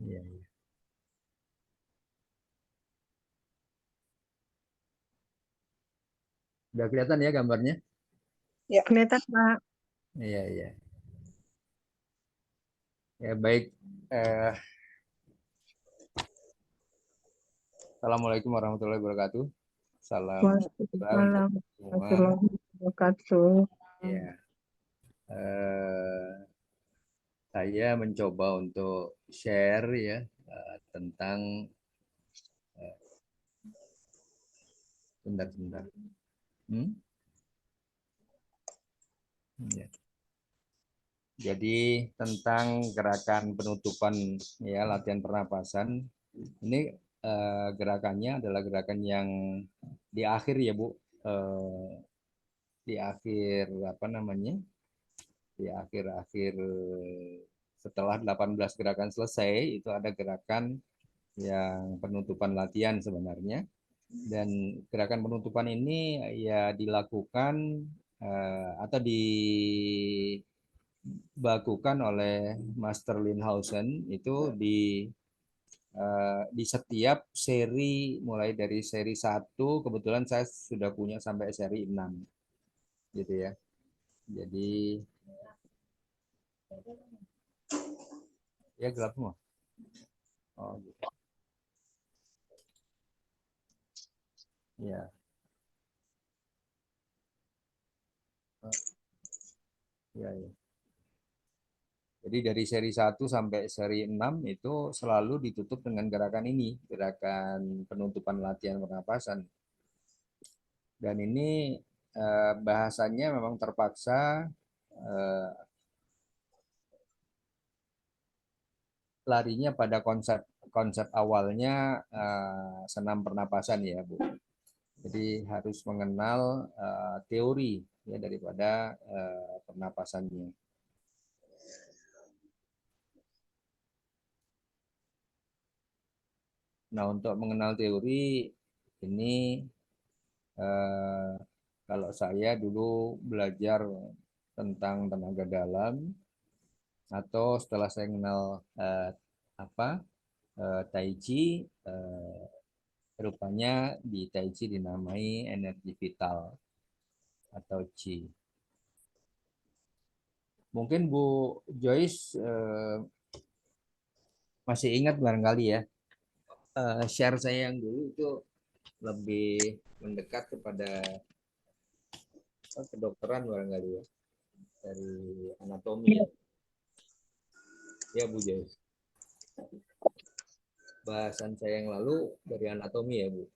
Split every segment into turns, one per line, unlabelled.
Iya, iya. Udah kelihatan ya gambarnya?
Ya, kelihatan, Pak.
Iya, iya. Ya, baik. Eh, Assalamualaikum warahmatullahi wabarakatuh. Salam sejahtera untuk
Waalaikumsalam
semua.
warahmatullahi wabarakatuh.
Ya, eh, saya mencoba untuk share ya tentang sebentar-sebentar. Hmm? Ya. Jadi tentang gerakan penutupan ya latihan pernapasan. Ini gerakannya adalah gerakan yang di akhir ya Bu. Eh, di akhir apa namanya? Di akhir-akhir setelah 18 gerakan selesai itu ada gerakan yang penutupan latihan sebenarnya. Dan gerakan penutupan ini ya dilakukan atau dibakukan oleh Master Linhausen itu di setiap seri mulai dari seri 1 kebetulan saya sudah punya sampai seri 6 gitu ya. Jadi ya gelap semua. Oh gitu. Ya. Ya, ya. Jadi dari seri 1 sampai seri 6 itu selalu ditutup dengan gerakan ini, gerakan penutupan latihan pernapasan. Dan ini bahasanya memang terpaksa eh, larinya pada konsep konsep awalnya senam pernapasan ya, Bu. Jadi harus mengenal teori ya daripada pernapasannya. Nah, untuk mengenal teori ini eh, kalau saya dulu belajar tentang tenaga dalam atau setelah saya mengenal apa Tai Chi, rupanya di Tai Chi dinamai energi vital atau Chi. Mungkin Bu Joyce masih ingat barangkali ya, share saya yang dulu itu lebih mendekat kepada kedokteran barangkali ya, dari anatomi
Ya,
ya. Ya Bu Joyce. Bahasan saya yang lalu dari anatomi ya Bu.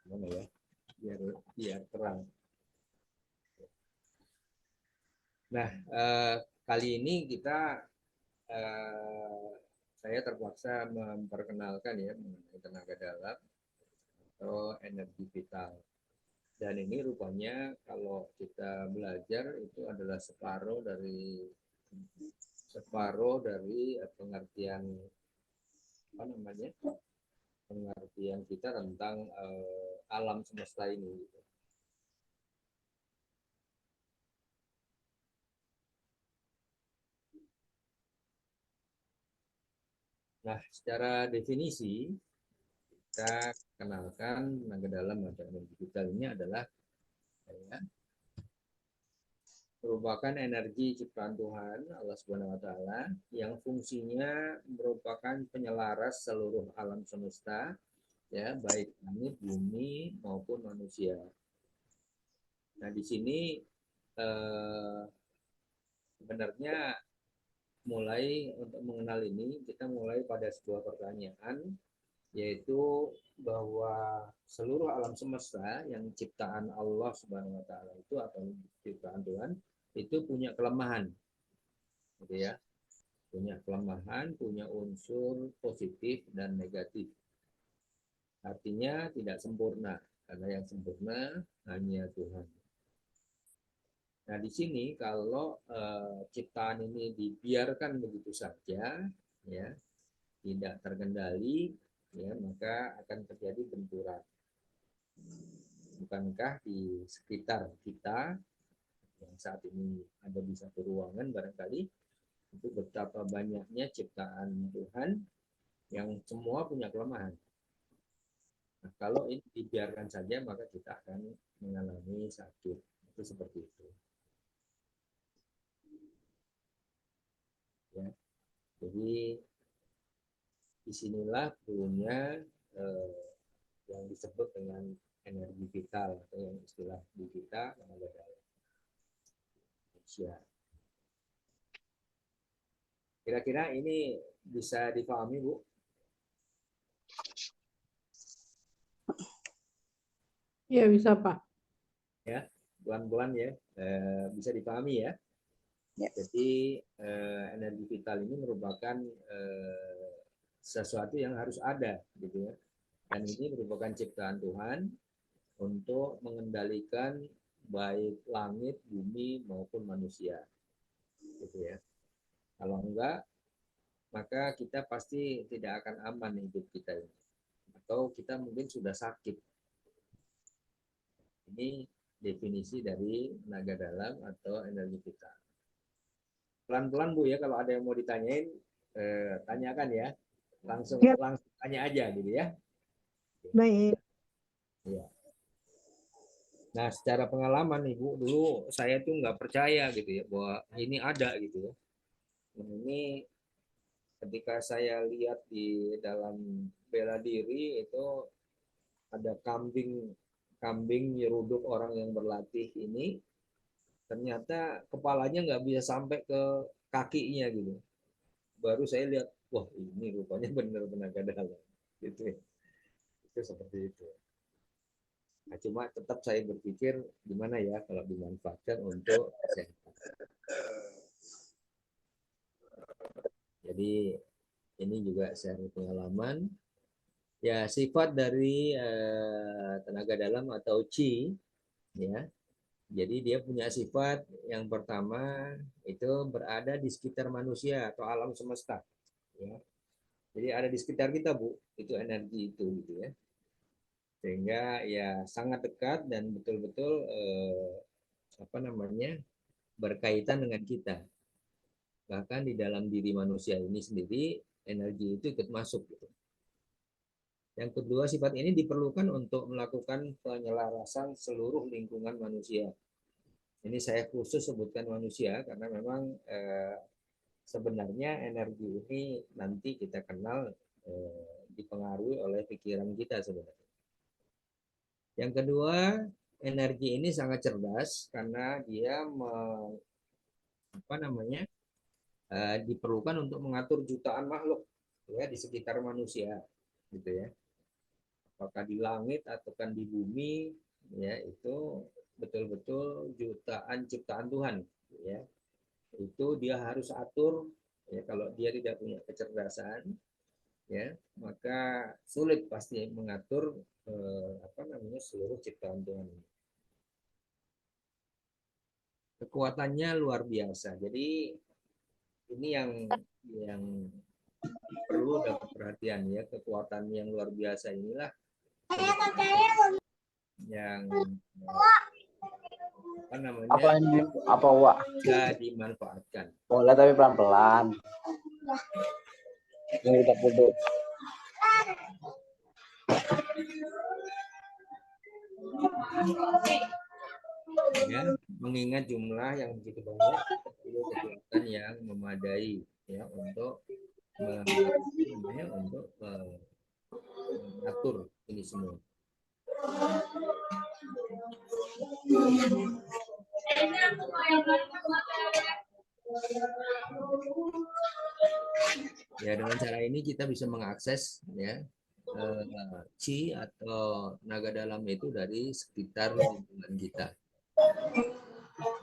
Gimana ya? Biar biar terang. Nah, kali ini kita eh, saya terpaksa memperkenalkan ya mengenai tenaga dalam atau energi vital. Dan ini rupanya kalau kita belajar itu adalah separuh dari pengertian apa namanya pengertian kita tentang alam semesta ini. Gitu. Nah, secara definisi kita kenalkan tenaga dalam atau energi vital ini adalah ya, merupakan energi ciptaan Tuhan Allah Subhanahu wa taala yang fungsinya merupakan penyelaras seluruh alam semesta ya baik langit, bumi maupun manusia. Nah, di sini eh, sebenarnya mulai untuk mengenal ini kita mulai pada sebuah pertanyaan yaitu bahwa seluruh alam semesta yang ciptaan Allah Subhanahu wa taala itu atau ciptaan Tuhan itu punya kelemahan gitu ya. Punya kelemahan, punya unsur positif dan negatif. Artinya tidak sempurna, karena yang sempurna hanya Tuhan. Nah, di sini kalau ciptaan ini dibiarkan begitu saja, ya, tidak terkendali, ya, maka akan terjadi benturan. bukankah di sekitar kita yang saat ini ada di satu ruangan barangkali itu betapa banyaknya ciptaan Tuhan yang semua punya kelemahan. Nah, kalau ini dibiarkan saja maka kita akan mengalami sakit. Itu seperti itu. Ya. Jadi disinilah punya yang disebut dengan energi vital atau yang istilah di kita yang ada dalam manusia. Kira-kira ini bisa dipahami, Bu?
Ya bisa Pak.
Ya, pelan-pelan ya, bisa dipahami ya.
Ya.
Jadi energi vital ini merupakan sesuatu yang harus ada, gitu ya. Dan ini merupakan ciptaan Tuhan untuk mengendalikan baik langit, bumi maupun manusia, gitu ya. Kalau enggak, maka kita pasti tidak akan aman hidup kita ini, atau kita mungkin sudah sakit. Ini definisi dari tenaga dalam atau energi vital. Pelan-pelan Bu ya, kalau ada yang mau ditanyain, tanyakan ya. Langsung tanya aja gitu ya.
Baik.
Ya. Nah, secara pengalaman nih Bu, dulu saya tuh nggak percaya gitu ya bahwa ini ada gitu ya. Nah, ini ketika saya lihat di dalam bela diri itu ada kambing nyeruduk orang yang berlatih ini, ternyata kepalanya nggak bisa sampai ke kakinya gitu. Baru saya lihat, wah ini rupanya benar tenaga dalam gitu ya. Itu seperti itu. Nah, cuma tetap saya berpikir gimana ya kalau dimanfaatkan untuk kesehatan. Jadi ini juga share pengalaman. Ya, sifat dari tenaga dalam atau Qi ya. Jadi dia punya sifat yang pertama itu berada di sekitar manusia atau alam semesta ya. Jadi ada di sekitar kita, Bu, itu energi itu gitu ya. Sehingga ya sangat dekat dan betul-betul berkaitan dengan kita. Bahkan di dalam diri manusia ini sendiri energi itu ikut masuk gitu. Yang kedua, sifat ini diperlukan untuk melakukan penyelarasan seluruh lingkungan manusia. Ini saya khusus sebutkan manusia karena memang sebenarnya energi ini nanti kita kenal dipengaruhi oleh pikiran kita sebenarnya. Yang kedua, energi ini sangat cerdas karena dia diperlukan untuk mengatur jutaan makhluk ya di sekitar manusia, gitu ya. Apakah di langit ataukah di bumi, ya itu betul-betul jutaan ciptaan Tuhan, ya. Itu dia harus atur, ya kalau dia tidak punya kecerdasan, ya maka sulit pasti mengatur seluruh ciptaan Tuhan. Kekuatannya luar biasa. Jadi ini yang perlu dapat perhatian ya, kekuatan yang luar biasa inilah yang bisa dimanfaatkan.
Boleh tapi pelan-pelan. Ini kita pudut.
Ya, mengingat jumlah yang begitu banyak, perlu kekuatan yang memadai ya untuk mengatur ini semua. Ya, dengan cara ini kita bisa mengakses ya Qi atau naga dalam itu dari sekitar lingkungan kita.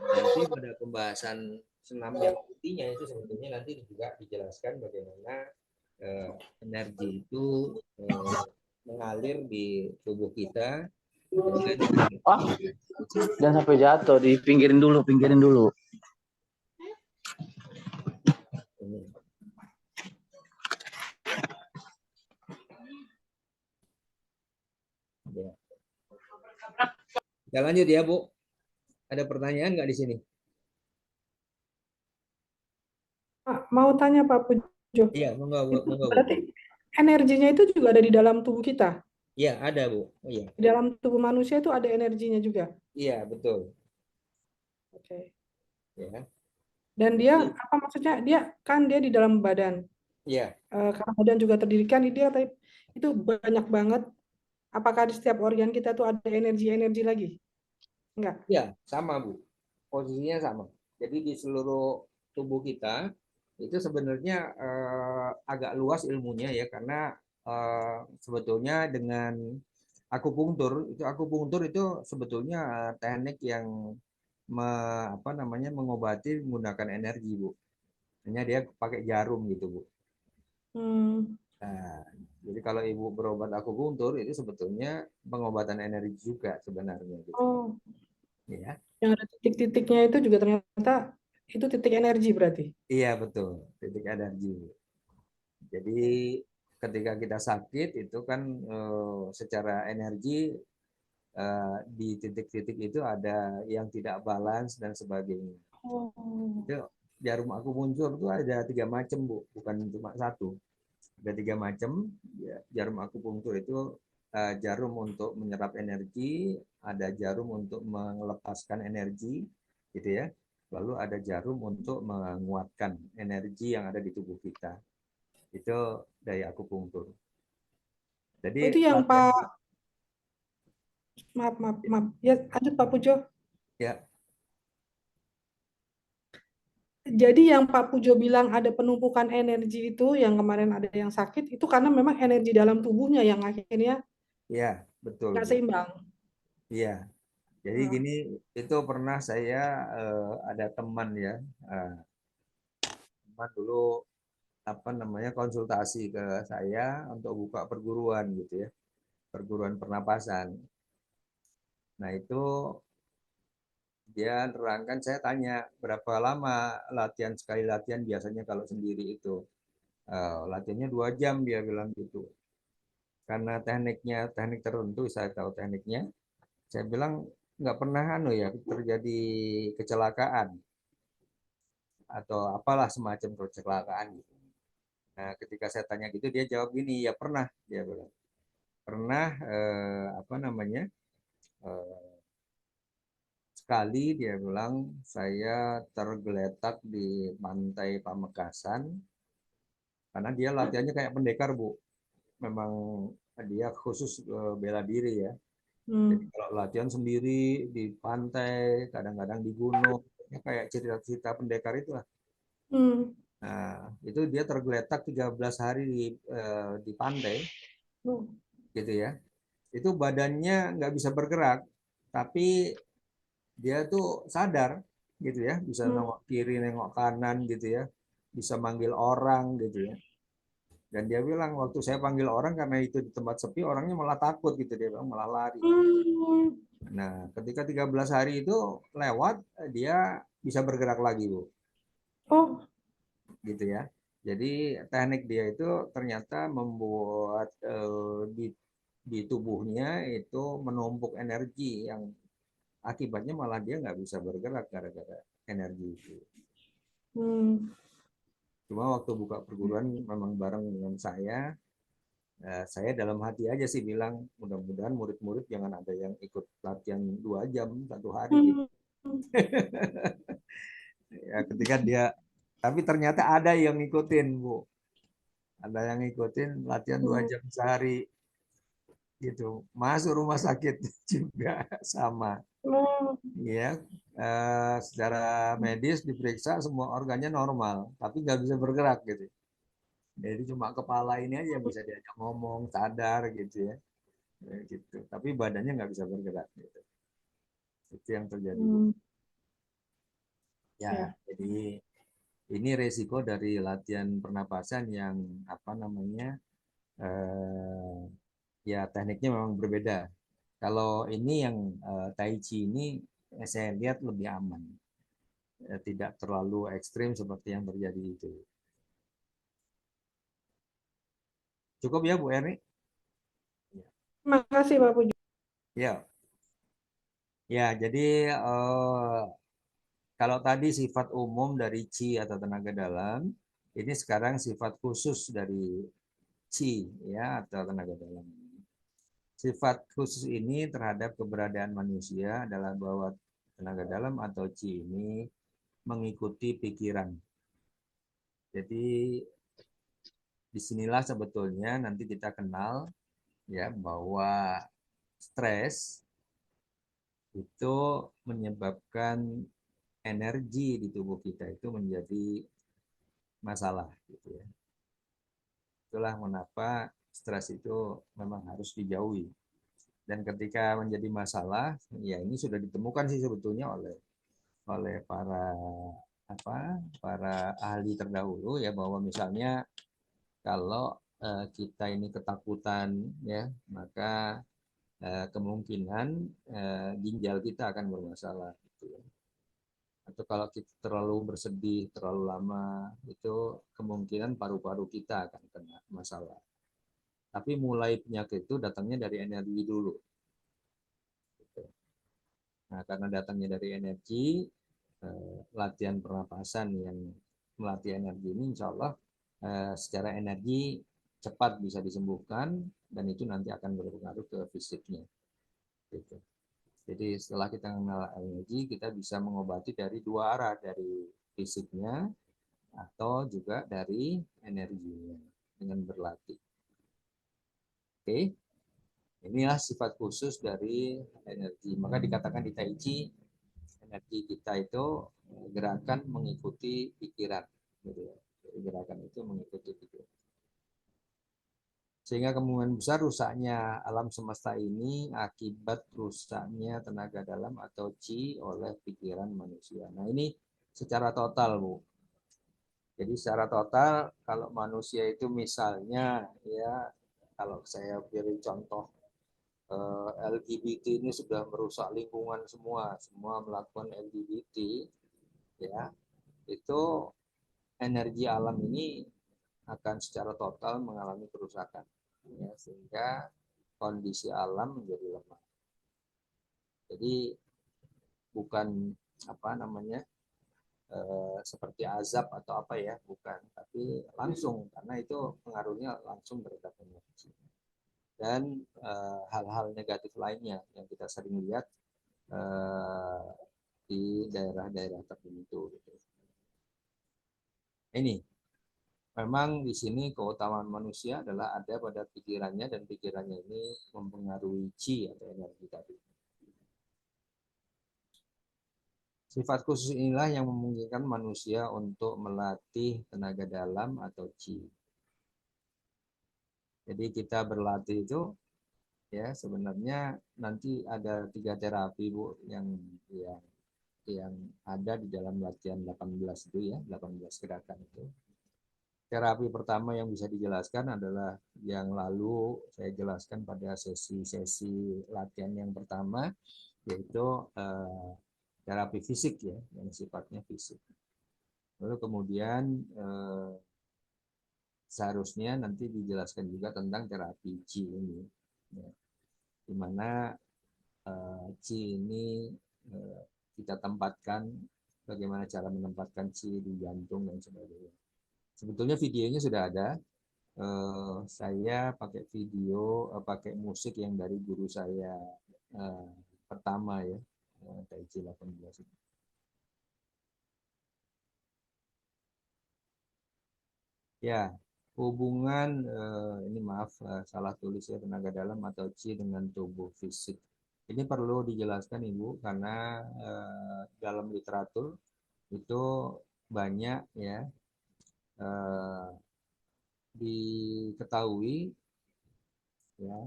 Nanti pada pembahasan senam yang intinya itu sebetulnya nanti juga dijelaskan bagaimana energi itu mengalir di tubuh kita.
Jangan sampai jatuh, dipinggirin dulu,
Ya. Ya lanjut ya, Bu. Ada pertanyaan nggak di sini?
Pak, mau tanya Pak Pujo,
Iya, monggo, Bu.
itu
Monggo, Bu.
berarti energinya itu juga ada di dalam tubuh kita.
Iya, ada, Bu. Oh, iya.
Di dalam tubuh manusia itu ada energinya juga.
Iya, betul.
Oke.
Ya.
Dan dia
Jadi,
apa maksudnya? Dia di dalam badan.
iya,
Karena badan juga terdiri kan dia tadi itu banyak banget. Apakah di setiap organ kita tuh ada energi-energi lagi? Enggak.
iya, sama, Bu. Posisinya sama. Jadi di seluruh tubuh kita itu sebenarnya agak luas ilmunya ya, karena sebetulnya dengan akupunktur itu sebetulnya teknik yang apa namanya mengobati menggunakan energi, Bu. Hanya dia pakai jarum gitu, Bu.
Hmm.
Nah, jadi kalau Ibu berobat akupunktur itu sebetulnya pengobatan energi juga sebenarnya gitu.
Oh,
Ya.
yang ada titik-titiknya itu juga ternyata itu titik energi berarti.
Iya, betul. Titik energi. Jadi ketika kita sakit itu kan secara energi di titik-titik itu ada yang tidak balance dan sebagainya.
Oh.
Itu jarum akupunktur itu ada 3 macam, Bu, bukan cuma satu. Ada 3 macam. Ya, jarum akupunktur itu jarum untuk menyerap energi, ada jarum untuk melepaskan energi, gitu ya. Lalu ada jarum untuk menguatkan energi yang ada di tubuh kita. Itu daya akupunktur. Jadi
Oh, itu yang
latihan
Pak, maaf. Ya, lanjut Pak Pujo.
ya,
Jadi yang Pak Pujo bilang ada penumpukan energi itu, yang kemarin ada yang sakit, itu karena memang energi dalam tubuhnya yang akhirnya
ya betul,
nggak
Bu.
seimbang.
Iya. Jadi
Nah,
gini, itu pernah saya ada teman ya, eh, teman dulu apa namanya konsultasi ke saya untuk buka perguruan gitu ya, perguruan pernapasan. Nah itu dia nerangkan, saya tanya berapa lama latihan, sekali latihan biasanya kalau sendiri itu. Latihannya 2 jam, dia bilang gitu. Karena tekniknya teknik tertentu, saya tahu tekniknya. Saya bilang nggak pernah ya terjadi kecelakaan atau apalah semacam kecelakaan gitu. Nah, ketika saya tanya gitu dia jawab gini, ya pernah, dia bilang. Pernah apa namanya? Eh, sekali dia bilang saya tergeletak di pantai Pamekasan karena dia latihannya kayak pendekar, Bu. Memang dia khusus bela diri ya. Jadi
hmm,
kalau latihan sendiri di pantai, kadang-kadang di gunung, ya kayak cerita-cerita pendekar itu lah.
hmm.
Nah, itu dia tergeletak 13 hari di pantai,
Oh,
gitu ya. Itu badannya nggak bisa bergerak, tapi dia tuh sadar, gitu ya, bisa
hmm,
nengok kiri, nengok kanan, gitu ya, bisa manggil orang, gitu ya. Dan dia bilang waktu saya panggil orang karena itu di tempat sepi, orangnya malah takut gitu, dia bilang malah lari.
hmm.
Nah, ketika 13 hari itu lewat, dia bisa bergerak lagi, Bu.
Oh,
Gitu ya. Jadi teknik dia itu ternyata membuat di tubuhnya itu menumpuk energi yang akibatnya malah dia nggak bisa bergerak gara-gara energi itu.
hmm.
Cuma waktu buka perguruan memang bareng dengan saya dalam hati aja sih bilang mudah-mudahan murid-murid jangan ada yang ikut latihan 2 jam 1 hari gitu.
Hmm.
Ya ketika dia, tapi ternyata ada yang ngikutin, Bu. Ada yang ngikutin latihan dua
Hmm.
jam sehari gitu. Masuk rumah sakit juga sama.
Oh,
Ya, secara medis diperiksa semua organnya normal, tapi nggak bisa bergerak gitu. Jadi cuma kepala ini aja yang bisa diajak ngomong, sadar gitu ya. Gitu. Tapi badannya nggak bisa bergerak gitu. Itu yang terjadi, Bu.
hmm.
Ya,
Ya.
jadi ini resiko dari latihan pernapasan yang apa namanya eh, ya tekniknya memang berbeda. Kalau ini yang Tai Chi ini saya lihat lebih aman, tidak terlalu ekstrim seperti yang terjadi itu. Cukup ya, Bu Erni?
Terima kasih Pak Pujo.
Ya, Ya, jadi kalau tadi sifat umum dari Qi atau tenaga dalam, ini sekarang sifat khusus dari Qi ya atau tenaga dalam. Sifat khusus ini terhadap keberadaan manusia adalah bahwa tenaga dalam atau Qi ini mengikuti pikiran. Jadi disinilah sebetulnya nanti kita kenal ya bahwa stres itu menyebabkan energi di tubuh kita itu menjadi masalah gitu ya. Itulah mengapa stres itu memang harus dijauhi. Dan ketika menjadi masalah, ya ini sudah ditemukan sih sebetulnya oleh para ahli terdahulu ya bahwa misalnya kalau kita ini ketakutan ya maka kemungkinan ginjal kita akan bermasalah gitu ya. Atau kalau kita terlalu bersedih terlalu lama itu kemungkinan paru-paru kita akan kena masalah. Tapi mulai penyakit itu datangnya dari energi dulu. Gitu. Nah, karena datangnya dari energi, latihan pernapasan yang melatih energi ini insya Allah secara energi cepat bisa disembuhkan dan itu nanti akan berpengaruh ke fisiknya. Gitu. Jadi setelah kita mengenal energi, kita bisa mengobati dari dua arah, dari fisiknya atau juga dari energinya dengan berlatih. Oke, inilah sifat khusus dari energi. Maka dikatakan di Tai Chi, energi kita itu gerakan mengikuti pikiran. Jadi gerakan itu mengikuti pikiran. Sehingga kemungkinan besar rusaknya alam semesta ini akibat rusaknya tenaga dalam atau Qi oleh pikiran manusia. Nah ini secara total Bu. Jadi secara total kalau manusia itu misalnya ya kalau saya beri contoh LGBT ini sudah merusak lingkungan semua melakukan LGBT ya itu energi alam ini akan secara total mengalami kerusakan ya, sehingga kondisi alam menjadi lemah. Jadi bukan apa namanya seperti azab atau apa ya, bukan, tapi langsung karena itu pengaruhnya langsung terhadap energi. Dan hal-hal negatif lainnya yang kita sering lihat di daerah-daerah tertentu. Gitu. Ini memang di sini keutamaan manusia adalah ada pada pikirannya dan pikirannya ini mempengaruhi Qi atau energi tadi. Sifat khusus inilah yang memungkinkan manusia untuk melatih tenaga dalam atau Qi. Jadi kita berlatih itu ya sebenarnya nanti ada 3 terapi Bu yang ada di dalam latihan 18 itu ya, 18 gerakan itu. Terapi pertama yang bisa dijelaskan adalah yang lalu saya jelaskan pada sesi-sesi latihan yang pertama, yaitu terapi fisik ya, yang sifatnya fisik. Lalu kemudian seharusnya nanti dijelaskan juga tentang terapi Qi ini, ya, di mana Qi ini kita tempatkan, bagaimana cara menempatkan Qi di jantung dan sebagainya. Sebetulnya videonya sudah ada. Saya pakai video, pakai musik yang dari guru saya pertama ya, Tai Chi 18 itu. Ya, hubungan ini maaf salah tulis ya, tenaga dalam atau Qi dengan tubuh fisik. Ini perlu dijelaskan Ibu karena dalam literatur itu banyak ya diketahui ya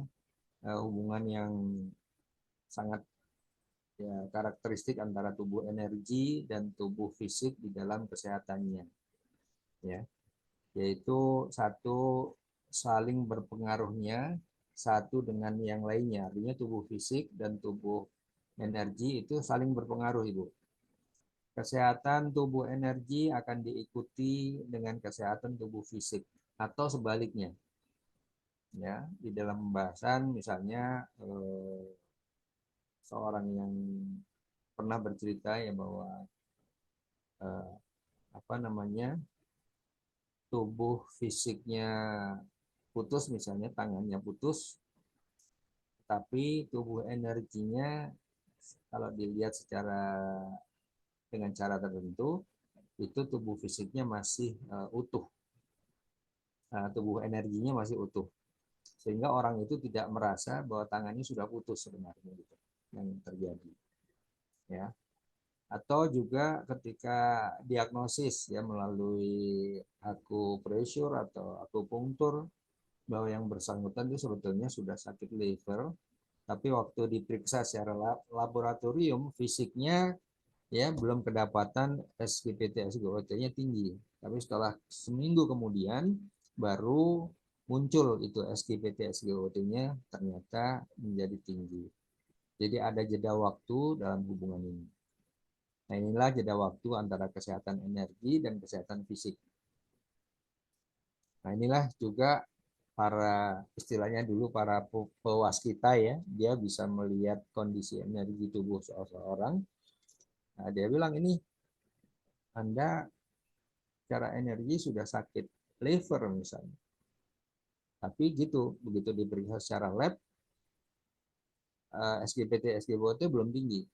hubungan yang sangat ya karakteristik antara tubuh energi dan tubuh fisik di dalam kesehatannya ya, yaitu satu saling berpengaruhnya satu dengan yang lainnya, artinya tubuh fisik dan tubuh energi itu saling berpengaruh Ibu. Kesehatan tubuh energi akan diikuti dengan kesehatan tubuh fisik atau sebaliknya. Ya, di dalam pembahasan misalnya seorang yang pernah bercerita ya bahwa apa namanya, tubuh fisiknya putus, misalnya tangannya putus, tapi tubuh energinya kalau dilihat dengan cara tertentu itu tubuh fisiknya masih utuh, tubuh energinya masih utuh, sehingga orang itu tidak merasa bahwa tangannya sudah putus sebenarnya, gitu yang terjadi, ya. Atau juga ketika diagnosis ya melalui akupressure atau akupunktur bahwa yang bersangkutan itu sebetulnya sudah sakit liver, tapi waktu diperiksa secara laboratorium fisiknya ya belum kedapatan SGPT SGOT-nya tinggi. Tapi setelah seminggu kemudian baru muncul itu SGPT SGOT-nya ternyata menjadi tinggi. Jadi ada jeda waktu dalam hubungan ini. Nah, inilah jeda waktu antara kesehatan energi dan kesehatan fisik. Nah, inilah juga para istilahnya dulu para pewaskita ya, dia bisa melihat kondisi energi tubuh seseorang. Nah, dia bilang ini Anda secara energi sudah sakit liver misalnya. Tapi gitu, begitu diperiksa secara lab, SGPT SGOT belum tinggi.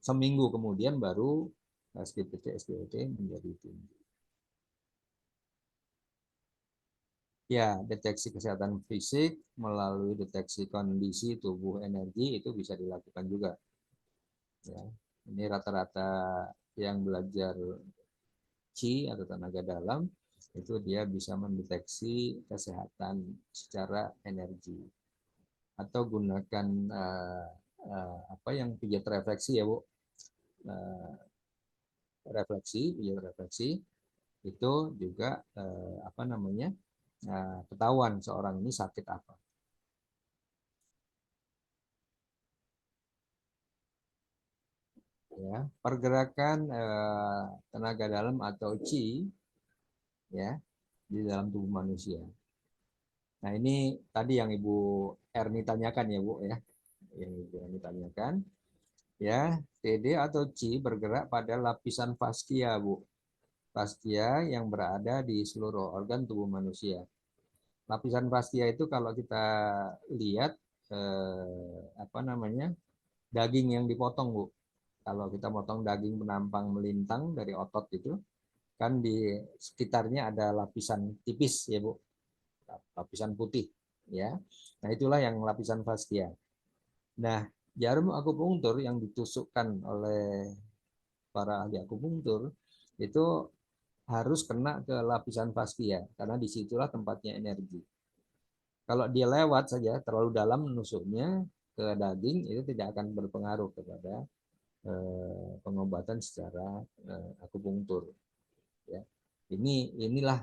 Seminggu kemudian baru SGPT SGOT menjadi tinggi. Ya, deteksi kesehatan fisik melalui deteksi kondisi tubuh energi itu bisa dilakukan juga. Ya, ini rata-rata yang belajar Qi atau tenaga dalam itu dia bisa mendeteksi kesehatan secara energi. Atau gunakan apa yang pijat refleksi ya Bu, pijat refleksi itu juga apa namanya, ketahuan seorang ini sakit apa. Ya, pergerakan tenaga dalam atau Qi ya di dalam tubuh manusia. Nah, ini tadi yang Ibu Erni tanyakan ya Bu ya, yang Ibu Erni tanyakan ya, TD atau Qi bergerak pada lapisan faskia Bu, faskia yang berada di seluruh organ tubuh manusia. Lapisan faskia itu kalau kita lihat apa namanya, daging yang dipotong Bu. Kalau kita potong daging penampang melintang dari otot itu, kan di sekitarnya ada lapisan tipis ya Bu, lapisan putih ya. Nah, itulah yang lapisan faskia. Nah, jarum akupunktur yang ditusukkan oleh para ahli akupunktur itu harus kena ke lapisan faskia karena disitulah tempatnya energi. Kalau dia lewat saja terlalu dalam menusuknya ke daging itu tidak akan berpengaruh kepada pengobatan secara akupunktur. Ya. Inilah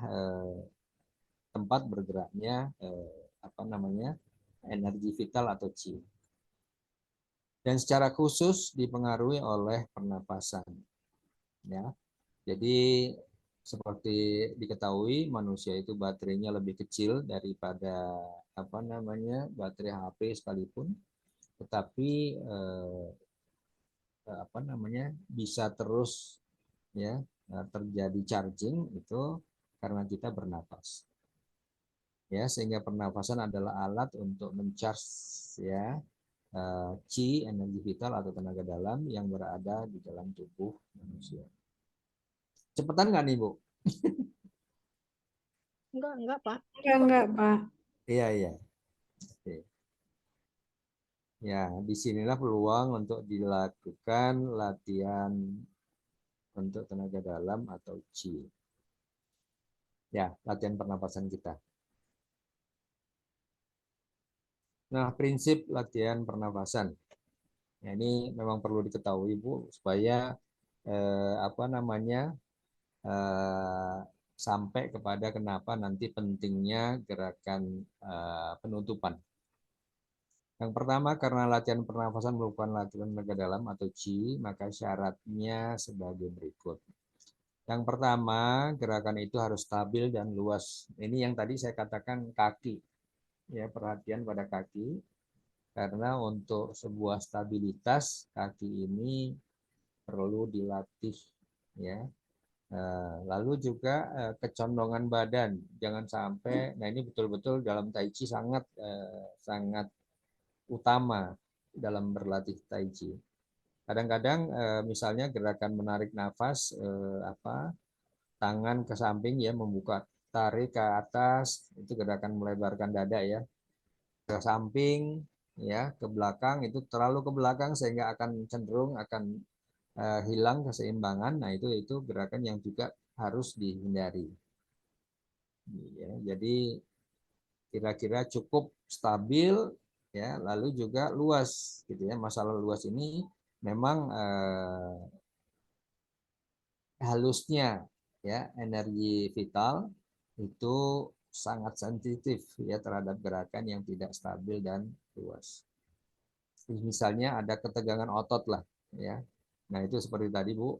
tempat bergeraknya apa namanya, energi vital atau Qi. Dan secara khusus dipengaruhi oleh pernapasan. Ya, jadi seperti diketahui manusia itu baterainya lebih kecil daripada apa namanya, baterai HP sekalipun, tetapi apa namanya, bisa terus ya terjadi charging itu karena kita bernapas. Ya, sehingga pernapasan adalah alat untuk mencharge ya Qi, energi vital atau tenaga dalam yang berada di dalam tubuh manusia. Cepetan nggak nih Bu?
Enggak, Pak.
Enggak, Pak.
Iya, iya. Oke. Ya, disinilah peluang untuk dilakukan latihan untuk tenaga dalam atau Qi. Ya, latihan pernapasan kita. Nah, prinsip latihan pernapasan. Ya, ini memang perlu diketahui Bu supaya apa namanya, sampai kepada kenapa nanti pentingnya gerakan penutupan. Yang pertama, karena latihan pernafasan merupakan latihan tenaga dalam atau Qi, maka syaratnya sebagai berikut. Yang pertama, gerakan itu harus stabil dan luas. Ini yang tadi saya katakan kaki. Ya, perhatian pada kaki. Karena untuk sebuah stabilitas kaki ini perlu dilatih, ya. Lalu juga kecondongan badan, jangan sampai. Nah, ini betul-betul dalam Tai Chi sangat sangat utama dalam berlatih Tai Chi. Kadang-kadang misalnya gerakan menarik nafas, tangan ke samping ya, membuka, tarik ke atas, itu gerakan melebarkan dada ya, ke samping ya, ke belakang, itu terlalu ke belakang sehingga akan cenderung akan hilang keseimbangan. Nah, itu gerakan yang juga harus dihindari. Ya, jadi kira-kira cukup stabil ya, lalu juga luas gitu ya. Masalah luas ini memang halusnya ya, energi vital itu sangat sensitif ya terhadap gerakan yang tidak stabil dan luas. Misalnya ada ketegangan otot lah ya. Nah, itu seperti tadi Bu,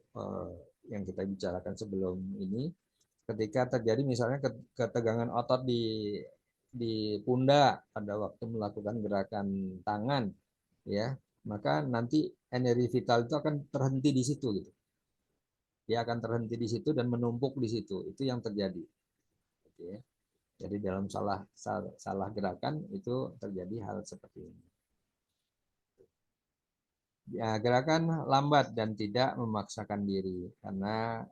yang kita bicarakan sebelum ini, ketika terjadi misalnya ketegangan otot di pundak pada waktu melakukan gerakan tangan ya, maka nanti energi vital itu akan terhenti di situ gitu. Dia akan terhenti di situ dan menumpuk di situ. Itu yang terjadi. Oke. Jadi dalam salah gerakan itu terjadi hal seperti ini. Ya, gerakan lambat dan tidak memaksakan diri, karena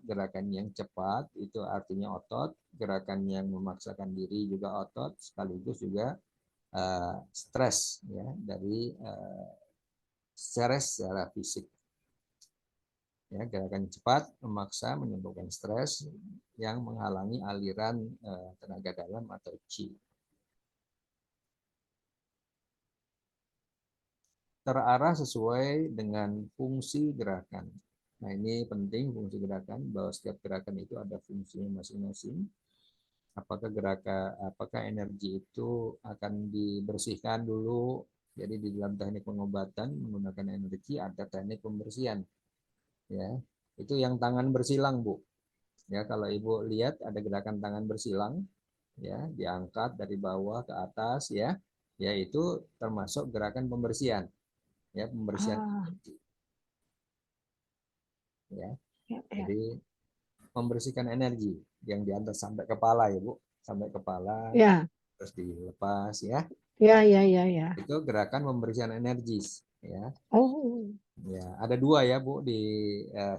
gerakan yang cepat itu artinya otot, gerakan yang memaksakan diri juga otot, sekaligus juga stres ya, dari stres secara fisik. Ya, gerakan cepat memaksa menimbulkan stres yang menghalangi aliran tenaga dalam atau qi. Terarah sesuai dengan fungsi gerakan. Nah, ini penting fungsi gerakan, bahwa setiap gerakan itu ada fungsinya masing-masing. Apakah energi itu akan dibersihkan dulu? Jadi di dalam teknik pengobatan menggunakan energi ada teknik pembersihan. Ya, itu yang tangan bersilang, Bu. Ya, kalau Ibu lihat ada gerakan tangan bersilang, ya, diangkat dari bawah ke atas, ya, yaitu termasuk gerakan pembersihan, ya, pembersihan energi. Ya,
Ya, ya.
jadi membersihkan energi yang diantar sampai kepala ya Bu, sampai kepala,
Ya,
terus dilepas ya.
ya, ya, ya, ya.
Itu gerakan pembersihan energi, ya.
Oh,
Ya, ada dua ya Bu, di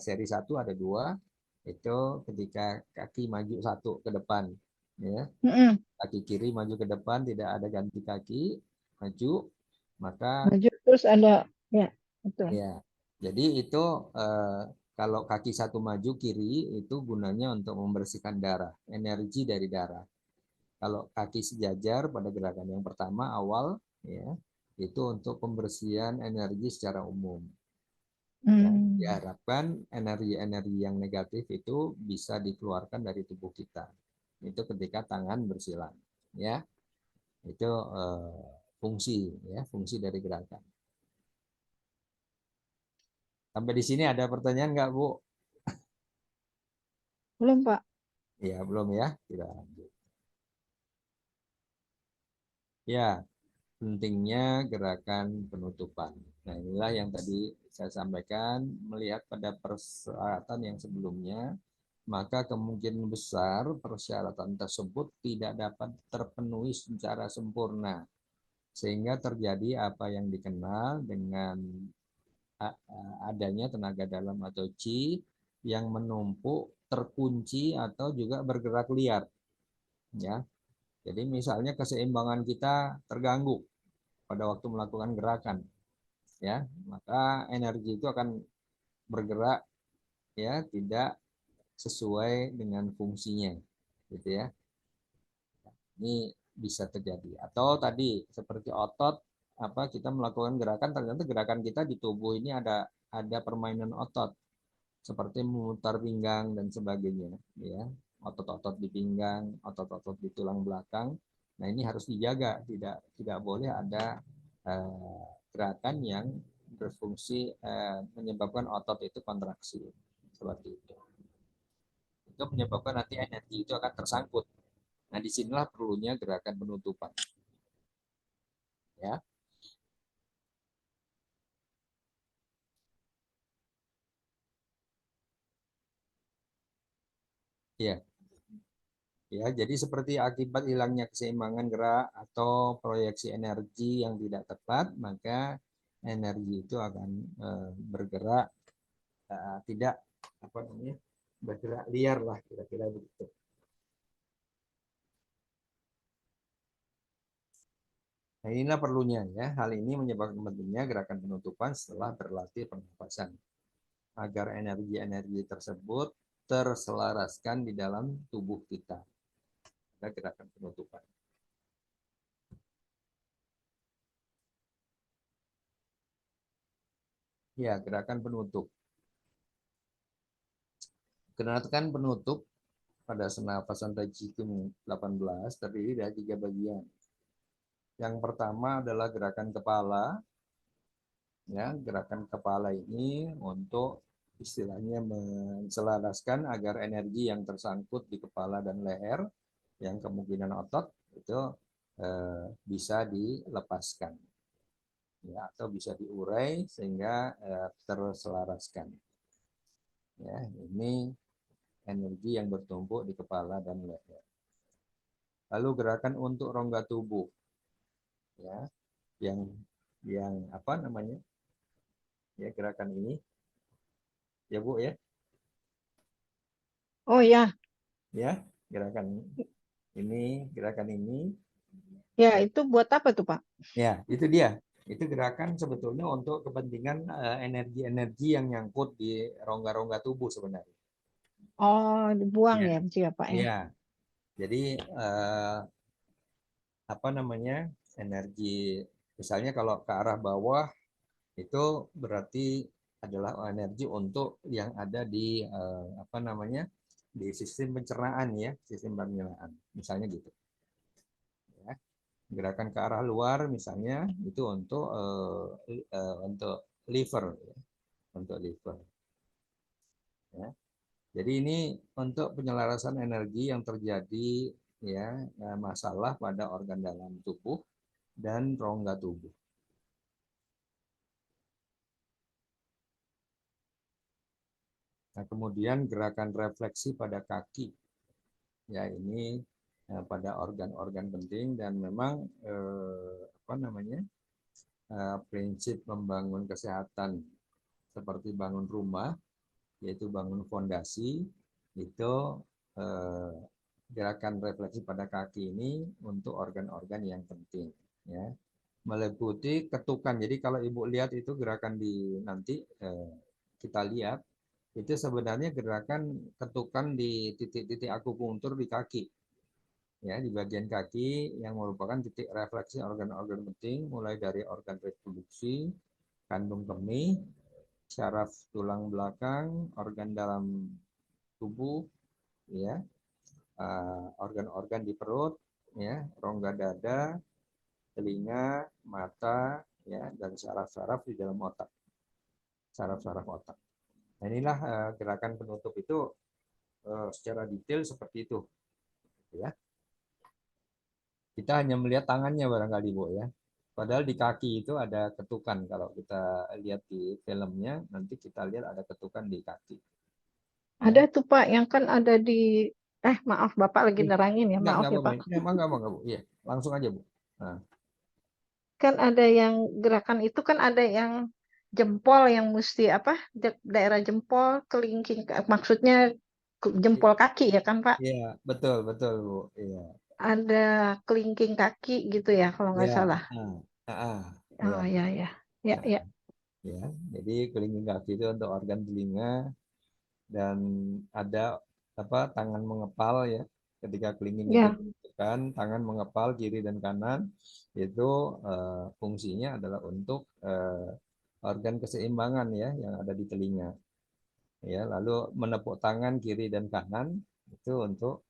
seri 1 ada dua. Itu ketika kaki maju satu ke depan, ya.
mm-mm.
Kaki kiri maju ke depan, tidak ada ganti kaki, maju, maka
Maju terus ada, ya, betul.
ya. Jadi itu kalau kaki satu maju kiri itu gunanya untuk membersihkan darah, energi dari darah. Kalau kaki sejajar pada gerakan yang pertama awal, ya, itu untuk pembersihan energi secara umum. Ya,
Hmm.
diharapkan energi-energi yang negatif itu bisa dikeluarkan dari tubuh kita. Itu ketika tangan bersilang, ya. Itu fungsi dari gerakan. Sampai di sini ada pertanyaan nggak, Bu?
Belum, Pak.
Ya, belum ya. Kita lanjut. Ya, pentingnya gerakan penutupan. Nah, inilah yang tadi saya sampaikan, melihat pada persyaratan yang sebelumnya, maka kemungkinan besar persyaratan tersebut tidak dapat terpenuhi secara sempurna. Sehingga terjadi apa yang dikenal dengan adanya tenaga dalam atau qi yang menumpuk, terkunci, atau juga bergerak liar. Ya, jadi misalnya keseimbangan kita terganggu pada waktu melakukan gerakan, ya, maka energi itu akan bergerak ya tidak sesuai dengan fungsinya, gitu ya. Ini bisa terjadi. Atau tadi seperti otot, kita melakukan gerakan, ternyata gerakan kita di tubuh ini ada permainan otot seperti memutar pinggang dan sebagainya, ya. Otot-otot di pinggang, otot-otot di tulang belakang. Nah, ini harus dijaga, tidak boleh ada gerakan yang berfungsi menyebabkan otot itu kontraksi seperti itu. Itu menyebabkan nanti energi itu akan tersangkut. Nah, disinilah perlunya gerakan penutupan. ya. Ya. Ya, jadi seperti akibat hilangnya keseimbangan gerak atau proyeksi energi yang tidak tepat, maka energi itu akan bergerak tidak apa namanya bergerak liar lah kira-kira begitu. Nah, inilah perlunya ya. Hal ini menyebabkan pentingnya gerakan penutupan setelah berlatih pernapasan agar energi-energi tersebut terselaraskan di dalam tubuh kita. Ada gerakan penutupan. Ya, gerakan penutup. Gerakan penutup pada senapasan Tai Chi Kung 18 terdiri dari 3 bagian. Yang pertama adalah gerakan kepala. Ya, gerakan kepala ini untuk istilahnya menselaraskan agar energi yang tersangkut di kepala dan leher yang kemungkinan otot itu bisa dilepaskan. Ya, atau bisa diurai sehingga terselaraskan. Ya, ini energi yang bertumpuk di kepala dan leher. Lalu gerakan untuk rongga tubuh, ya, yang apa namanya, ya gerakan ini, ya Bu ya,
Oh ya,
ya gerakan ini,
ya itu buat apa tuh Pak?
ya itu dia, itu gerakan sebetulnya untuk kepentingan energi-energi yang nyangkut di rongga-rongga tubuh sebenarnya.
Oh, dibuang
Ya,
ya, berarti ya Pak ya.
ya. Jadi apa namanya energi, misalnya kalau ke arah bawah itu berarti adalah energi untuk yang ada di apa namanya di sistem pencernaan ya, sistem pencernaan misalnya gitu ya. Gerakan ke arah luar misalnya itu untuk liver ya. Untuk liver ya. Jadi ini untuk penyelarasan energi yang terjadi ya, masalah pada organ dalam tubuh dan rongga tubuh. Nah, kemudian gerakan refleksi pada kaki. Ya, ini pada organ-organ penting dan memang apa namanya? Prinsip membangun kesehatan seperti bangun rumah, yaitu bangun fondasi, itu eh, gerakan refleksi pada kaki ini untuk organ-organ yang penting ya. Meliputi ketukan. Jadi kalau Ibu lihat itu gerakan di nanti kita lihat itu sebenarnya gerakan ketukan di titik-titik akupunktur di kaki. Ya, di bagian kaki yang merupakan titik refleksi organ-organ penting mulai dari organ reproduksi, kandung kemih, syaraf tulang belakang, organ dalam tubuh, ya, organ-organ di perut, ya, rongga dada, telinga, mata, ya, dan saraf-saraf di dalam otak, saraf-saraf otak. Nah, inilah gerakan penutup itu secara detail seperti itu, ya. Kita hanya melihat tangannya barangkali Bu ya. Padahal di kaki itu ada ketukan. Kalau kita lihat di filmnya, nanti kita lihat ada ketukan di kaki.
Ada
Ya.
tuh Pak yang kan ada di, maaf Bapak lagi nerangin ya, maaf
Enggak
ya
apa-apa.
Pak.
Enggak, Bu. Iya, langsung aja Bu. Nah,
Kan ada yang gerakan itu kan ada yang jempol yang mesti apa, daerah jempol, kelingking, maksudnya jempol kaki ya kan Pak?
iya, betul, betul Bu. Iya.
Ada kelingking kaki gitu ya kalau nggak
Iya.
salah.
Nah, ah, iya.
Oh ya ya, ya
Nah,
ya.
ya. Jadi kelingking kaki itu untuk organ telinga dan ada apa tangan mengepal ya. Ketika kelingking itu
Ya,
kan tangan mengepal kiri dan kanan itu fungsinya adalah untuk organ keseimbangan ya yang ada di telinga. Ya, lalu menepuk tangan kiri dan kanan itu untuk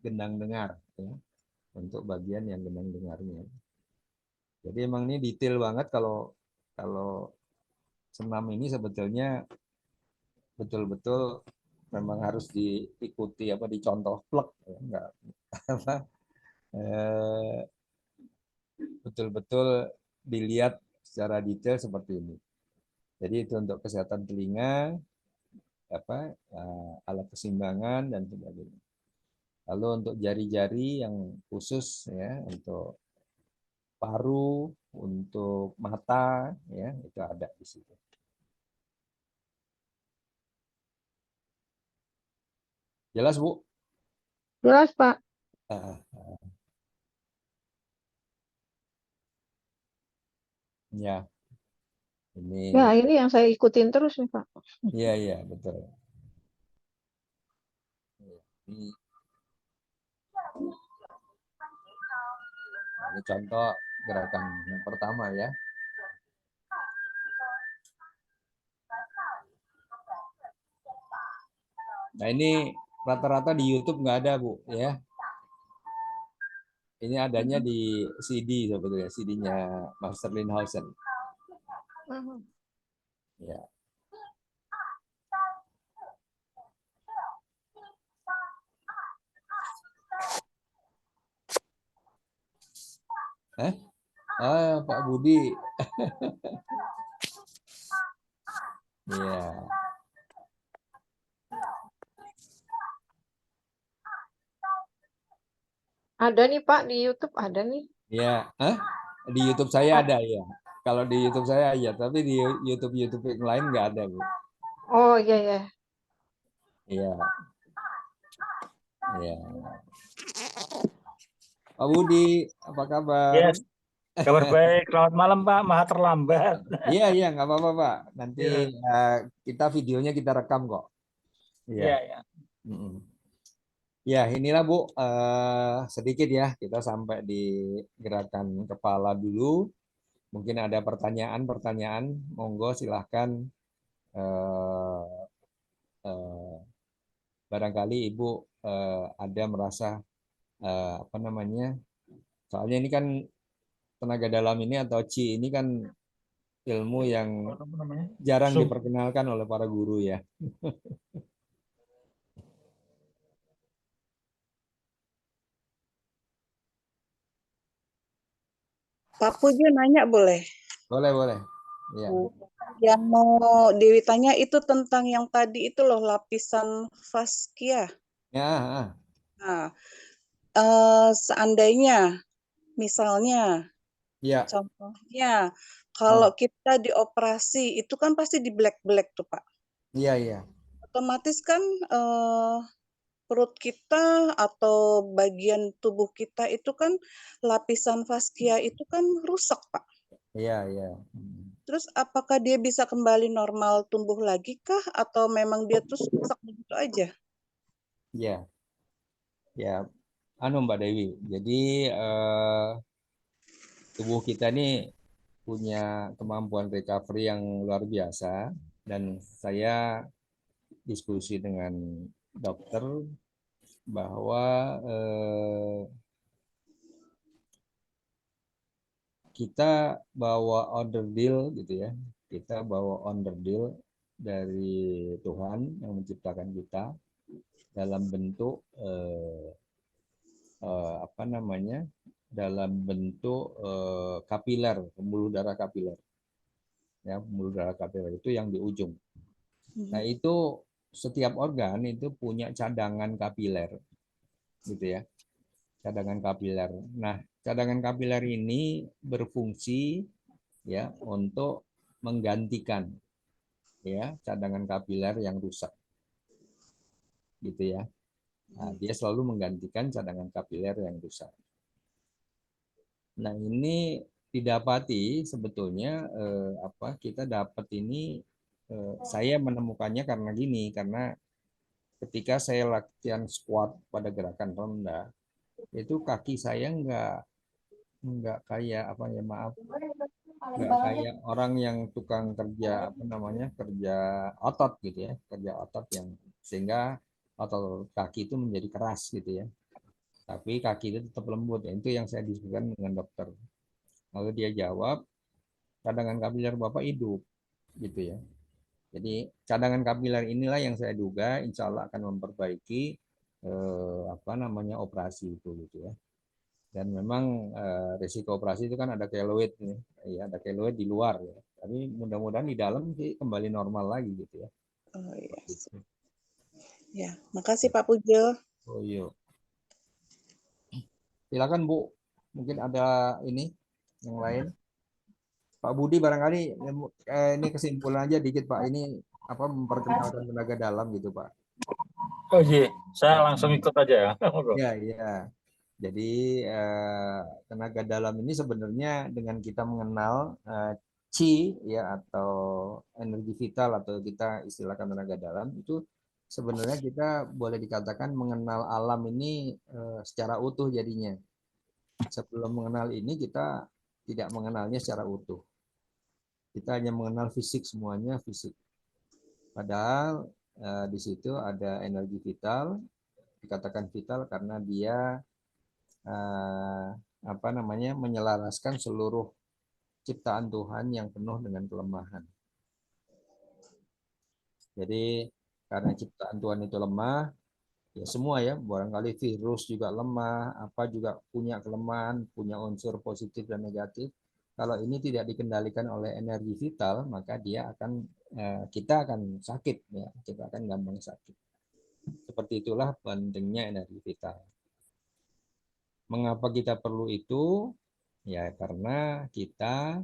gendang dengar ya, untuk bagian yang gendang dengarnya. Jadi emang ini detail banget kalau kalau senam ini sebetulnya betul-betul memang harus diikuti apa dicontoh plek ya, enggak apa betul-betul dilihat secara detail seperti ini. Jadi itu untuk kesehatan telinga, alat keseimbangan dan sebagainya. Lalu untuk jari-jari yang khusus ya untuk paru, untuk mata ya itu ada di situ. Jelas, Bu?
Jelas, Pak.
Ah, ya, ini
Ya, ini yang saya ikutin terus nih, Pak.
iya betul. Ini, ini contoh gerakan yang pertama ya. Nah ini rata-rata di YouTube nggak ada, Bu ya. Ini adanya di CD sebetulnya, CD-nya Master Linhausen. Ya. Pak Budi. Iya.
Ada nih, Pak, di YouTube ada nih.
Iya. Di YouTube saya ada ya. Kalau di YouTube saya ya, tapi di YouTube yang lain nggak ada, Bu.
Oh, iya ya.
Iya. Iya. Pak Budi, apa kabar?
Yes, kabar baik. Selamat malam, Pak. Maha terlambat.
Iya, nggak apa-apa, Pak. Nanti
Ya,
kita videonya kita rekam kok. Iya.
ya.
Mm-mm. Ya, inilah Bu, sedikit ya, kita sampai di gerakan kepala dulu. Mungkin ada pertanyaan-pertanyaan, monggo silahkan. Eh, eh, Barangkali Ibu ada merasa apa namanya? Soalnya ini kan tenaga dalam ini atau Qi ini kan ilmu yang
Apa namanya?
jarang
Zoom.
diperkenalkan oleh para guru ya.
Pak Pujo nanya boleh?
Boleh, boleh. Ya.
Yang mau Dewi tanya itu tentang yang tadi itu loh, lapisan faskia.
Ya,
Nah, seandainya, misalnya,
ya.
contohnya, kalau kita dioperasi, itu kan pasti di black tuh, Pak.
Iya, iya.
Otomatis kan perut kita atau bagian tubuh kita itu kan lapisan faskia itu kan rusak, Pak.
Iya, iya.
Terus apakah dia bisa kembali normal tumbuh lagi kah atau memang dia terus rusak begitu aja?
Iya. Ya, Mbak Dewi. Jadi tubuh kita ini punya kemampuan recovery yang luar biasa dan saya diskusi dengan dokter bahwa kita bawa order deal gitu ya. Kita bawa order deal dari Tuhan yang menciptakan kita dalam bentuk apa namanya? Dalam bentuk kapiler, pembuluh darah kapiler. Ya, pembuluh darah kapiler itu yang di ujung. Nah, itu setiap organ itu punya cadangan kapiler. Gitu ya. Cadangan kapiler. Nah, cadangan kapiler ini berfungsi ya untuk menggantikan ya cadangan kapiler yang rusak. Gitu ya. Nah, dia selalu menggantikan cadangan kapiler yang rusak. Nah, ini didapati sebetulnya kita dapat ini saya menemukannya karena gini, karena ketika saya latihan squat pada gerakan rendah, itu kaki saya nggak kayak apa ya maaf nggak kayak orang yang tukang kerja apa namanya kerja otot gitu ya kerja otot yang sehingga otot kaki itu menjadi keras gitu ya tapi kaki itu tetap lembut ya itu yang saya diskusikan dengan dokter lalu dia jawab cadangan kapiler bapak hidup gitu ya jadi cadangan kapiler inilah yang saya duga insya Allah akan memperbaiki apa namanya operasi itu gitu ya Dan memang risiko operasi itu kan ada keloid nih, ya ada keloid di luar ya. Tapi mudah-mudahan di dalam sih kembali normal lagi gitu ya.
Oh iya.
Gitu.
Ya, makasih Pak Pujo.
Oh iya. Silakan Bu, mungkin ada ini yang lain. Pak Budi barangkali ini kesimpulan aja dikit Pak. Ini apa memperkenalkan tenaga dalam gitu Pak.
Oh iya, saya langsung ikut aja ya.
Ya, iya. Jadi tenaga dalam ini sebenarnya dengan kita mengenal chi ya atau energi vital atau kita istilahkan tenaga dalam itu sebenarnya kita boleh dikatakan mengenal alam ini secara utuh jadinya. Sebelum mengenal ini kita tidak mengenalnya secara utuh. Kita hanya mengenal fisik semuanya fisik. Padahal di situ ada energi vital, dikatakan vital karena dia apa namanya menyelaraskan seluruh ciptaan Tuhan yang penuh dengan kelemahan. Jadi karena ciptaan Tuhan itu lemah, ya semua ya, barangkali virus juga lemah, apa juga punya kelemahan, punya unsur positif dan negatif. Kalau ini tidak dikendalikan oleh energi vital, maka dia akan kita akan sakit ya, kita akan gampang sakit. Seperti itulah pentingnya energi vital. Mengapa kita perlu itu? Ya karena kita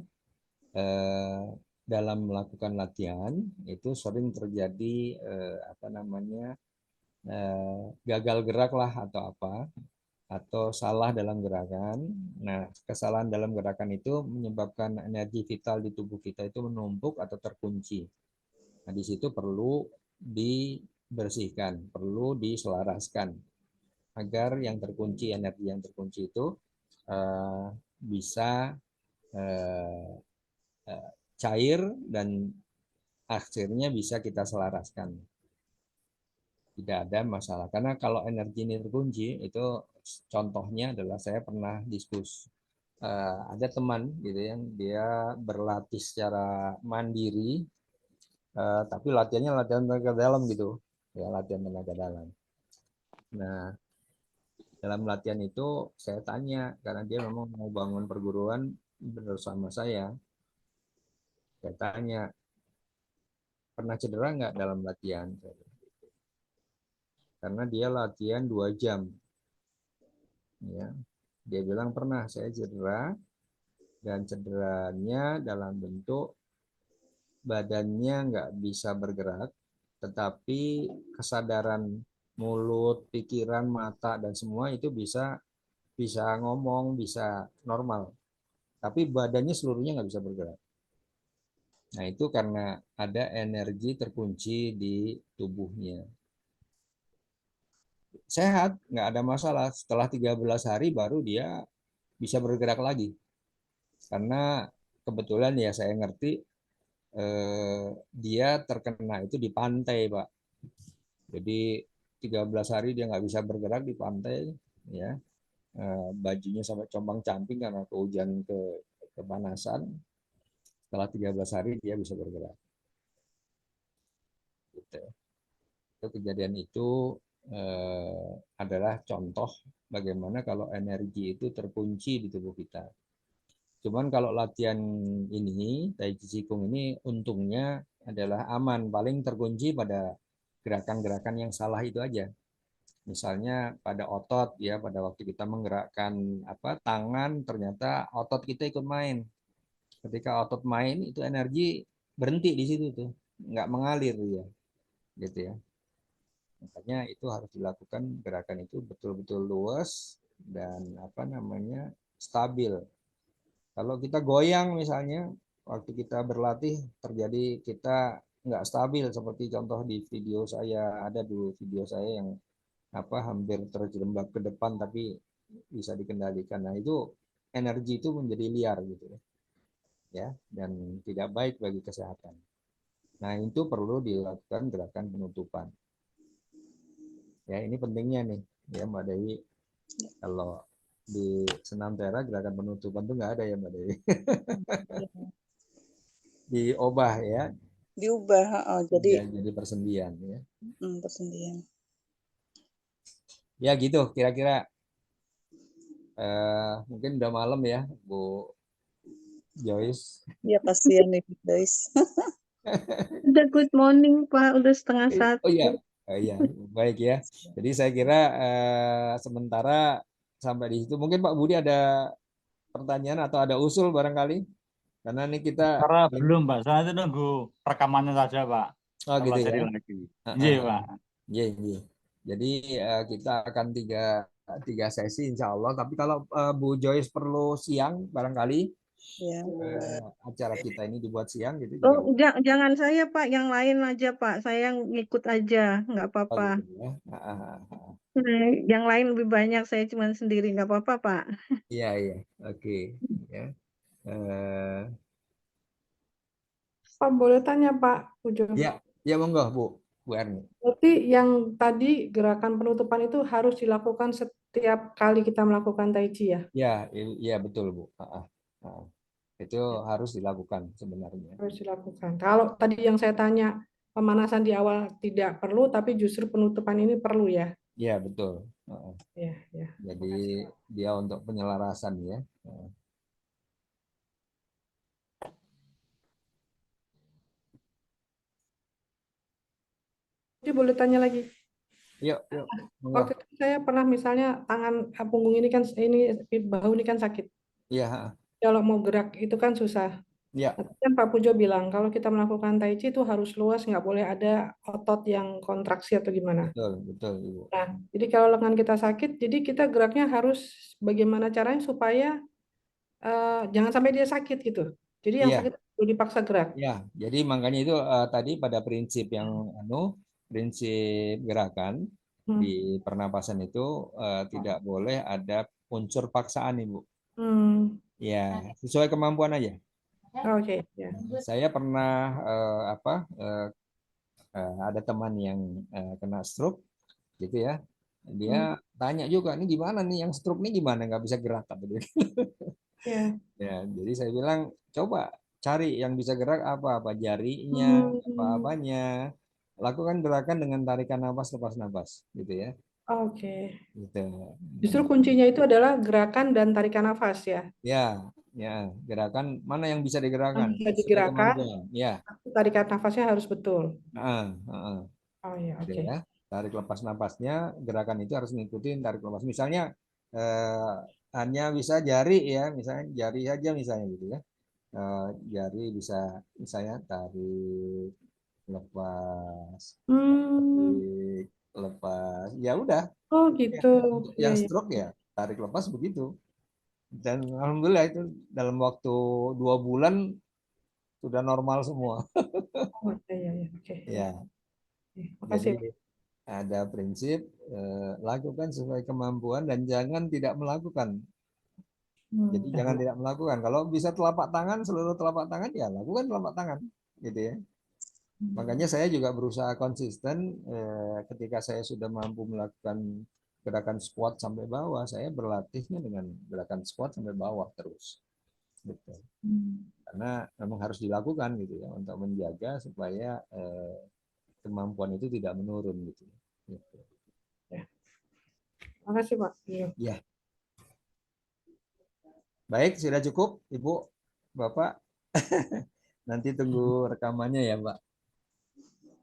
dalam melakukan latihan itu sering terjadi apa namanya gagal gerak lah atau apa atau salah dalam gerakan. Nah, kesalahan dalam gerakan itu menyebabkan energi vital di tubuh kita itu menumpuk atau terkunci. Nah, di situ perlu dibersihkan, perlu diselaraskan agar yang terkunci, energi yang terkunci itu bisa cair dan akhirnya bisa kita selaraskan. Tidak ada masalah. Karena kalau energi ini terkunci, itu contohnya adalah saya pernah diskusi. Ada teman gitu yang dia berlatih secara mandiri, tapi latihannya latihan tenaga dalam gitu, ya latihan tenaga dalam. Nah, dalam latihan itu saya tanya karena dia memang mau bangun perguruan bersama saya. Saya tanya, pernah cedera nggak dalam latihan? Karena dia latihan 2 jam. Ya, dia bilang pernah saya cedera dan cederanya dalam bentuk badannya nggak bisa bergerak, tetapi kesadaran mulut, pikiran, mata dan semua itu bisa ngomong, bisa normal. Tapi badannya seluruhnya nggak bisa bergerak. Nah itu karena ada energi terkunci di tubuhnya. Sehat, nggak ada masalah. Setelah 13 hari baru dia bisa bergerak lagi. Karena kebetulan ya saya ngerti dia terkena itu di pantai, Pak. Jadi 13 hari dia nggak bisa bergerak di pantai, ya. Bajunya sampai compang-camping karena kepanasan. Setelah 13 hari dia bisa bergerak. Gitu. Itu kejadian itu adalah contoh bagaimana kalau energi itu terkunci di tubuh kita. Cuman kalau latihan ini, Tai Chi Qigong ini untungnya adalah aman, paling terkunci pada gerakan-gerakan yang salah itu aja. Misalnya pada otot ya, pada waktu kita menggerakkan tangan ternyata otot kita ikut main. Ketika otot main itu energi berhenti di situ tuh, nggak mengalir ya, gitu ya. Makanya itu harus dilakukan gerakan itu betul-betul luas dan stabil. Kalau kita goyang misalnya, waktu kita berlatih terjadi kita nggak stabil seperti contoh di video saya, ada dulu video saya yang hampir terjerembab ke depan tapi bisa dikendalikan. Nah itu energi itu menjadi liar gitu ya, dan tidak baik bagi kesehatan. Nah itu perlu dilakukan gerakan penutupan. Ya ini pentingnya nih ya Mbak Dewi. Kalau di senam tera gerakan penutupan tuh nggak ada ya Mbak Dewi. Diubah ya.
Diubah,
Jadi persendian ya.
persendian.
Ya gitu kira-kira. Mungkin udah malam ya, Bu Joyce.
Ya kasihan nih guys.
Udah good morning, Pak. Udah setengah
Oh iya,
satu.
iya, baik ya. Jadi saya kira sementara sampai di situ. Mungkin Pak Budi ada pertanyaan atau ada usul barangkali, karena ini kita.
Cara belum, Pak. Saya itu nunggu rekamannya saja, Pak.
Oh gitu ya.
Pelajari lagi.
Ah,
Iya,
ah, ah.
Pak.
Iya, iya. Jadi kita akan tiga sesi insya Allah. Tapi kalau Bu Joyce perlu siang barangkali
Ya.
acara kita ini dibuat siang gitu
Oh,
juga.
jangan saya, Pak. Yang lain aja, Pak. Saya yang ngikut aja. Nggak
Oh
apa-apa.
gitu ya. Ah, ah, ah, ah.
Yang lain lebih banyak. Saya cuma sendiri. Nggak apa-apa, Pak.
Iya, iya. Oke. Ya. Eh,
Pak, boleh tanya Pak Pujo.
ya, ya monggo Bu Erni.
Berarti yang tadi gerakan penutupan itu harus dilakukan setiap kali kita melakukan Tai Chi ya?
Ya, iya betul Bu. Ah, ah, ah. Itu harus dilakukan sebenarnya.
Harus dilakukan. Kalau tadi yang saya tanya, pemanasan di awal tidak perlu, tapi justru penutupan ini perlu ya?
Iya betul. Ah, ah.
Ya, ya.
Jadi dia untuk penyelarasan ya. Ah.
Jadi boleh tanya lagi.
Yuk, yuk. Monggo.
Waktu itu saya pernah misalnya tangan punggung ini kan ini bahu ini kan sakit.
Iya, ah, ah.
Kalau mau gerak itu kan susah.
Ya,
Tapi kan Pak Pujo bilang kalau kita melakukan Tai Chi itu harus luas, nggak boleh ada otot yang kontraksi atau gimana.
betul, betul Ibu.
Nah, jadi kalau lengan kita sakit, jadi kita geraknya harus bagaimana caranya supaya jangan sampai dia sakit gitu. Jadi yang
Iya,
sakit perlu dipaksa gerak.
ya. Jadi makanya itu tadi pada prinsip yang prinsip gerakan di
Hmm.
pernapasan itu tidak boleh ada unsur paksaan Ibu.
Hmm.
Ya, sesuai kemampuan aja.
Oke, ya.
Saya pernah ada teman yang kena stroke gitu ya. Dia
Hmm.
tanya juga, ini gimana nih yang stroke nih gimana nggak bisa gerak kata dia.
Ya.
Ya, jadi saya bilang coba cari yang bisa gerak apa jarinya,
Hmm.
apa-apanya. Lakukan gerakan dengan tarikan nafas, lepas nafas, gitu ya.
Oke.
Gitu.
Justru kuncinya itu adalah gerakan dan tarikan nafas ya.
Ya, ya, gerakan mana yang bisa
Yang
digerakkan
bisa
sesuai
digerakkan,
kemampuan. Ya,
tapi tarikan nafasnya harus betul.
heeh.
Oh ya,
Gitu
oke.
ya. Tarik lepas napasnya, gerakan itu harus ngikutin tarik lepas. Misalnya eh, hanya bisa jari ya, misalnya jari aja misalnya gitu ya. Jari bisa misalnya tarik lepas,
Hmm.
tarik lepas. Ya udah,
Oh
ya.
gitu.
Untuk
Iya,
yang
iya.
stroke ya tarik lepas begitu. Dan alhamdulillah itu dalam waktu 2 bulan sudah normal semua.
Oh, iya, iya, iya. Oke, ya.
Ya,
Oke,
jadi
makasih, Pak.
ada prinsip lakukan sesuai kemampuan dan jangan tidak melakukan. Jadi
Ya.
jangan tidak melakukan. Kalau bisa telapak tangan, seluruh telapak tangan ya lakukan telapak tangan, gitu ya. Makanya saya juga berusaha konsisten ketika saya sudah mampu melakukan gerakan squat sampai bawah, saya berlatihnya dengan gerakan squat sampai bawah terus. Gitu. Karena memang harus dilakukan gitu ya untuk menjaga supaya kemampuan itu tidak menurun gitu. Gitu.
Ya. Makasih, Pak. Iya.
Ya, baik, sudah cukup, Ibu, Bapak. Nanti tunggu rekamannya ya, Pak.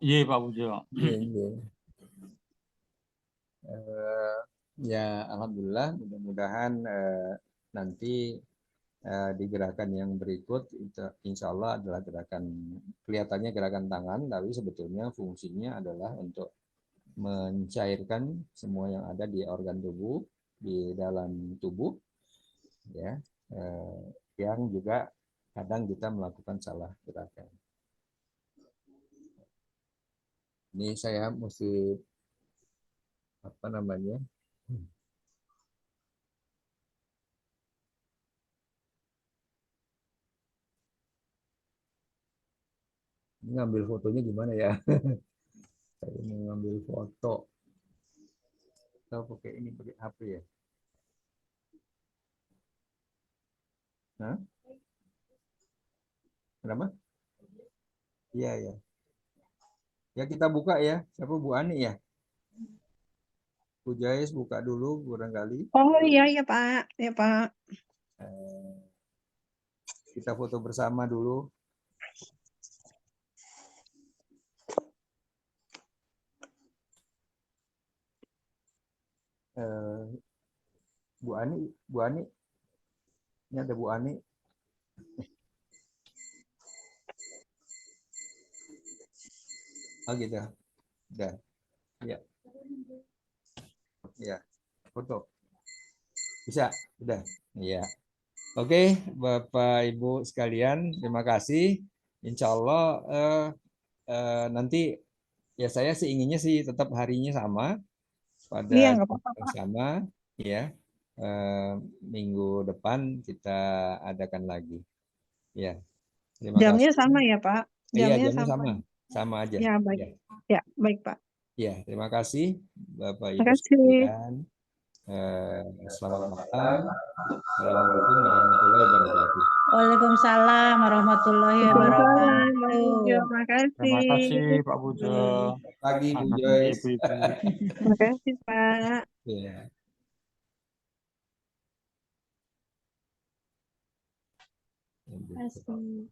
Iya, Pak Pujo.
Iya, iya. Eh, ya, alhamdulillah, mudah-mudahan nanti di gerakan yang berikut, insya Allah adalah gerakan, kelihatannya gerakan tangan, tapi sebetulnya fungsinya adalah untuk mencairkan semua yang ada di organ tubuh, di dalam tubuh, ya, yang juga kadang kita melakukan salah gerakan. Ini saya mesti apa namanya? Ini ngambil fotonya gimana ya? Saya mau ngambil foto. Kita pakai ini pakai HP ya. Hah? Kenapa? Iya ya. Ya kita buka ya. Siapa Bu Ani ya? Bu Bu Joyce buka dulu barangkali.
Oh iya ya Pak, ya Pak.
Eh, kita foto bersama dulu. Eh, Bu Ani, ini ada Bu Ani. Oh gitu, udah, ya, ya, foto, bisa, udah, ya. Oke, Bapak Ibu sekalian, terima kasih. Insya Allah nanti ya saya sih inginnya sih tetap harinya sama
Iya
pada
nggak
jam
apa-apa
yang
Pak.
sama, ya. Minggu depan kita adakan lagi, ya. Terima
Jamnya
kasih.
sama ya Pak.
Iya,
Jamnya
jamnya
sama.
sama aja.
Ya baik.
Ya,
Ya baik Pak.
ya. Terima kasih, Bapak
Terima
Ibu
kasih.
sekalian. Selamat malam. Assalamualaikum warahmatullahi wabarakatuh.
Waalaikumsalam warahmatullahi
Waalaikumsalam Pak
wabarakatuh.
Pujo.
Terima
Makasih.
kasih Pak Pujo.
Selamat pagi, Bu
Selamat pagi
Joyce.
Ibu-ibu.
Makasih Pak.
Ya.
Terima kasih.